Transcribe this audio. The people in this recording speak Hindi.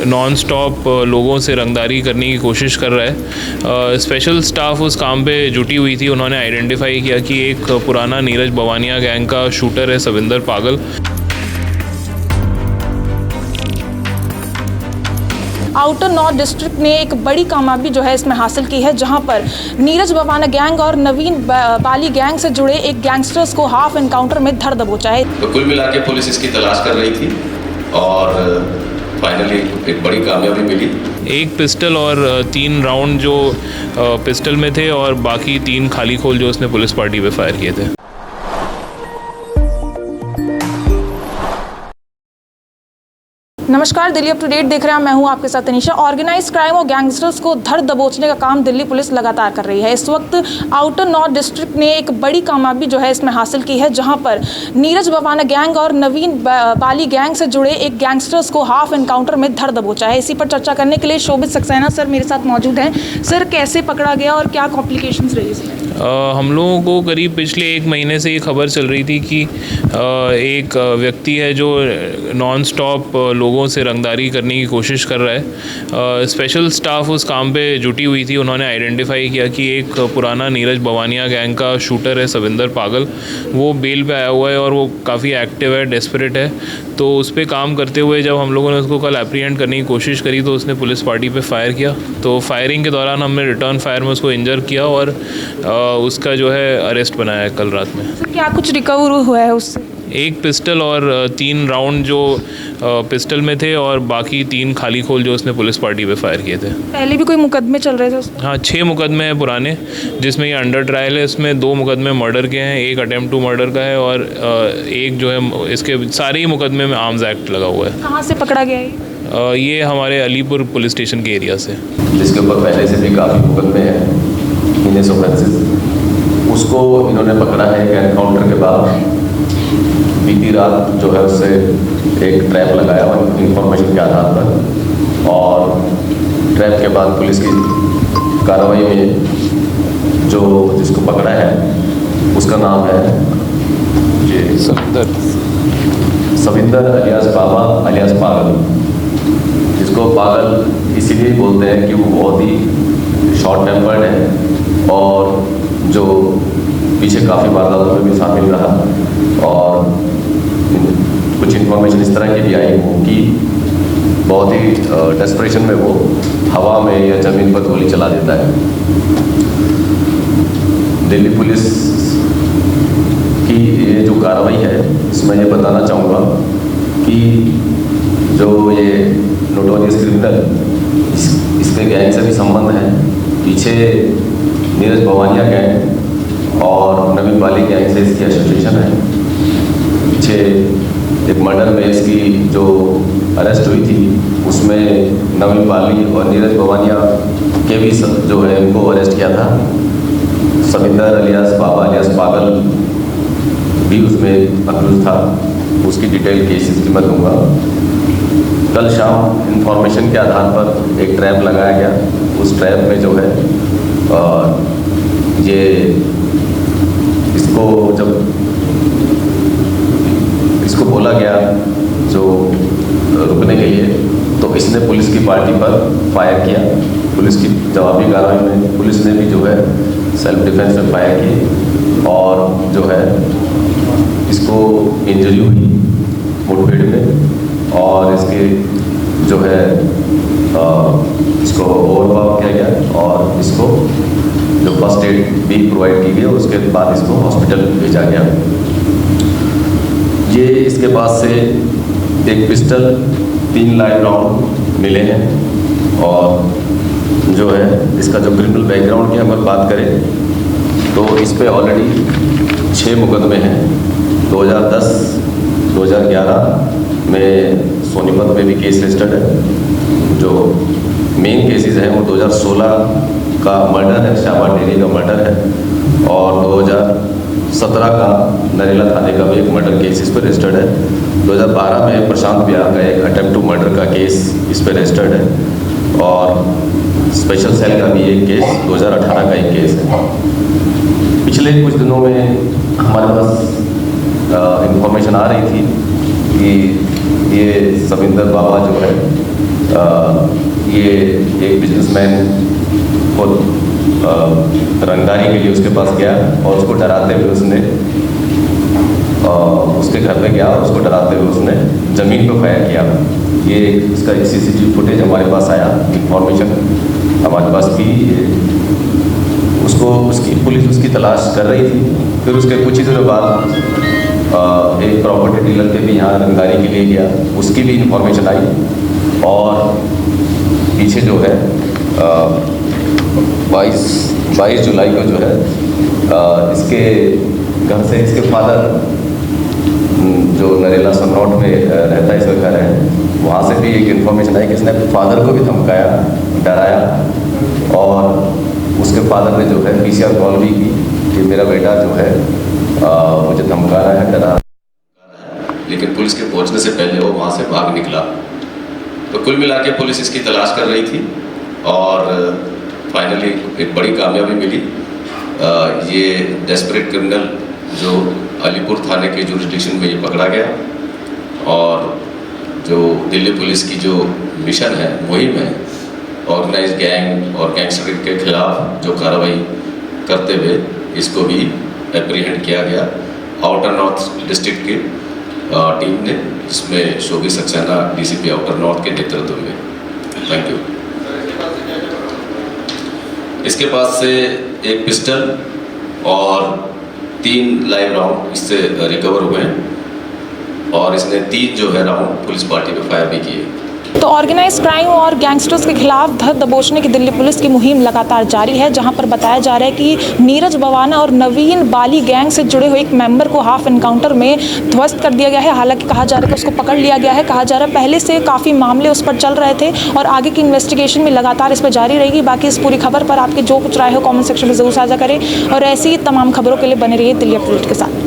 नॉन स्टॉप लोगों से रंगदारी करने की कोशिश कर रहा है। स्पेशल स्टाफ उस काम पे जुटी हुई थी। उन्होंने आइडेंटिफाई किया कि एक पुराना नीरज बवानिया गैंग का शूटर है सविंदर पागल। आउटर नॉर्थ डिस्ट्रिक्ट ने एक बड़ी कामयाबी जो है इसमें हासिल की है, जहां पर नीरज बवाना गैंग और नवीन बाली गैंग से जुड़े एक गैंगस्टर्स को हाफ एनकाउंटर में धर दबोचा है। तो कुल मिला के पुलिस इसकी तलाश कर रही थी और फाइनली एक बड़ी कामयाबी मिली। एक पिस्टल और 3 राउंड जो पिस्टल में थे और बाकी 3 खाली खोल जो उसने पुलिस पार्टी पे फायर किए थे। नमस्कार, दिल्ली अप टू डेट देख रहे हैं। मैं हूं आपके साथ तनीषा। ऑर्गेनाइज क्राइम और गैंगस्टर्स को धर दबोचने का काम दिल्ली पुलिस लगातार कर रही है। इस वक्त आउटर नॉर्थ डिस्ट्रिक्ट ने एक बड़ी कामयाबी जो है इसमें हासिल की है, जहां पर नीरज बवाना गैंग और नवीन बाली गैंग से जुड़े एक गैंगस्टर्स को हाफ एनकाउंटर में धर दबोचा है। इसी पर चर्चा करने के लिए शोभित सक्सेना सर मेरे साथ मौजूद हैं। सर, कैसे पकड़ा गया और क्या कॉम्प्लिकेशंस रही इसमें? हम लोगों को करीब पिछले 1 महीने से ये खबर चल रही थी कि एक व्यक्ति है जो नॉन स्टॉप लोगों से रंगदारी करने की कोशिश कर रहा है। स्पेशल स्टाफ उस काम पे जुटी हुई थी। उन्होंने आइडेंटिफाई किया कि एक पुराना नीरज बवानिया गैंग का शूटर है सविंदर पागल। वो बेल पे आया हुआ है और वो काफ़ी एक्टिव है, डेस्परेट है। तो उस पर काम करते हुए जब हम लोगों ने उसको कल एप्रीहेंड करने की कोशिश करी तो उसने पुलिस पार्टी पे फायर किया। तो फायरिंग के दौरान हमने रिटर्न फायर में उसको इंजर किया और उसका जो है अरेस्ट बनाया है कल रात में। क्या कुछ रिकवर हुआ है उससे? एक पिस्टल और 3 राउंड जो पिस्टल में थे और बाकी 3 खाली खोल जो उसने पुलिस पार्टी पे फायर किए थे। पहले भी कोई मुकदमे चल रहे थे उसमें? हाँ, 6 मुकदमे हैं पुराने, जिसमें ये अंडर ट्रायल है। इसमें 2 मुकदमे मर्डर के हैं, एक अटेम्प्ट टू मर्डर का है और एक जो है इसके सारे ही मुकदमे में आर्म्स एक्ट लगा हुआ है। कहाँ से पकड़ा गया है? ये हमारे अलीपुर पुलिस स्टेशन के एरिया से, जिसके ऊपर पहले से भी काफ़ी मुकदमे हैं, इनेस ऑफेंसेस। उसको इन्होंने पकड़ा है एक एनकाउंटर के बाद। बीती रात जो है उससे एक ट्रैप लगाया हुआ इंफॉर्मेशन के आधार पर, और ट्रैप के बाद पुलिस की कार्रवाई में जो जिसको पकड़ा है उसका नाम है ये सविंदर अलियास बाबा अलियास पागल। जिसको पागल इसीलिए बोलते हैं कि वो बहुत ही शॉर्ट टेम्पर्ड है और जो पीछे काफ़ी वारदातों में भी शामिल रहा। और कुछ इन्फॉर्मेशन इस तरह की भी आई हो कि बहुत ही डेस्परेशन में वो हवा में या ज़मीन पर गोली चला देता है। दिल्ली पुलिस की ये जो कार्रवाई है इसमें ये बताना चाहूँगा कि जो ये नोटोरियस क्रिमिनल इसके गैंग से भी संबंध है। पीछे नीरज बवानिया गैंग और नवीन बाली गैंग से इसकी एसोसिएशन है। पीछे एक मर्डर में इसकी जो अरेस्ट हुई थी उसमें नवीन बाली और नीरज बवानिया के भी जो है इनको अरेस्ट किया था। सविंदर अलियास बाबा अलियास पागल भी उसमें अक्यूज था। उसकी डिटेल केसेस की मैं दूँगा। कल शाम इंफॉर्मेशन के आधार पर एक ट्रैप लगाया गया। उस ट्रैप में जो है ये इसको बोला गया जो रुकने के लिए, तो इसने पुलिस की पार्टी पर फायर किया। पुलिस की जवाबी कार्रवाई में पुलिस ने भी जो है सेल्फ डिफेंस में फायर किए और जो है इसको इंजरी हुई मुठभेड़ में, और इसके जो है इसको ओवरपावर किया गया और इसको जो फर्स्ट एड भी प्रोवाइड की गई, उसके बाद इसको हॉस्पिटल भेजा गया। ये इसके पास से एक पिस्टल, 3 लाइव राउंड मिले हैं। और जो है इसका जो क्रिमिनल बैकग्राउंड की अगर बात करें तो इस पे ऑलरेडी 6 मुकदमे हैं। 2010, 2011 में सोनीपत में भी केस रजिस्टर्ड है। जो मेन केसेस हैं वो 2016 का मर्डर है, श्यामा डेरी का मर्डर है, और 2017 का नरेला थाने का भी एक मर्डर केस इस पर रजिस्टर्ड है। 2012 में प्रशांत बिहार का एक अटेम्प्ट टू मर्डर का केस इस पर रजिस्टर्ड है, और स्पेशल सेल का भी एक केस 2018 का एक केस है। पिछले कुछ दिनों में हमारे पास इंफॉर्मेशन आ रही थी कि ये सविंदर बाबा जो है ये एक बिजनेसमैन को रंगदारी के लिए उसके पास गया और उसको डराते हुए उसने उसके घर में गया और उसको डराते हुए उसने ज़मीन पर फायर किया। ये इसका CCTV फुटेज हमारे पास आया, इंफॉर्मेशन हमारे पास थी। उसको पुलिस उसकी तलाश कर रही थी। फिर उसके कुछ ही दिनों बाद एक प्रॉपर्टी डीलर के भी यहाँ रंगदारी के लिए गया, उसकी भी इंफॉर्मेशन आई और पीछे जो है 22 जुलाई को जो है इसके घर से इसके फादर जो नरेला सनौट में रहता है, इसका घर है, वहाँ से भी एक इन्फॉर्मेशन आई कि इसने अपने फादर को भी धमकाया, डराया और उसके फादर ने जो है PCR कॉल भी की कि मेरा बेटा जो है मुझे धमका रहा है, डरा रहा है। लेकिन पुलिस के पहुंचने से पहले वो वहाँ से भाग निकला। तो कुल मिला के पुलिस इसकी तलाश कर रही थी और फाइनली एक बड़ी कामयाबी मिली। ये डेस्परेट क्रिमिनल जो अलीपुर थाने के जुरिस्डिक्शन में ये पकड़ा गया और जो दिल्ली पुलिस की जो मिशन है, मुहिम है, ऑर्गेनाइज गैंग और गैंगस्टर के खिलाफ जो कार्रवाई करते हुए इसको भी एप्रीहेंड किया गया आउटर नॉर्थ डिस्ट्रिक्ट की टीम ने, जिसमें शोभी सक्सेना DCP आउटर नॉर्थ के नेतृत्व में। Thank you. इसके पास से एक पिस्टल और 3 लाइव राउंड इससे रिकवर हुए हैं और इसने 3 जो है राउंड पुलिस पार्टी पे फायर भी किए। तो ऑर्गेनाइज क्राइम और गैंगस्टर्स के खिलाफ धर दबोचने की दिल्ली पुलिस की मुहिम लगातार जारी है, जहां पर बताया जा रहा है कि नीरज बवाना और नवीन बाली गैंग से जुड़े हुए एक मेंबर को हाफ एनकाउंटर में ध्वस्त कर दिया गया है। हालांकि कहा जा रहा है कि उसको पकड़ लिया गया है। कहा जा रहा है पहले से काफ़ी मामले उस पर चल रहे थे और आगे की इन्वेस्टिगेशन में लगातार इस पर जारी रहेगी। बाकी इस पूरी खबर पर आपके जो कुछ राय हो कॉमेंट सेक्शन में जरूर साझा करें और ऐसी तमाम खबरों के लिए बने रहिए दिल्ली अपडेट के साथ।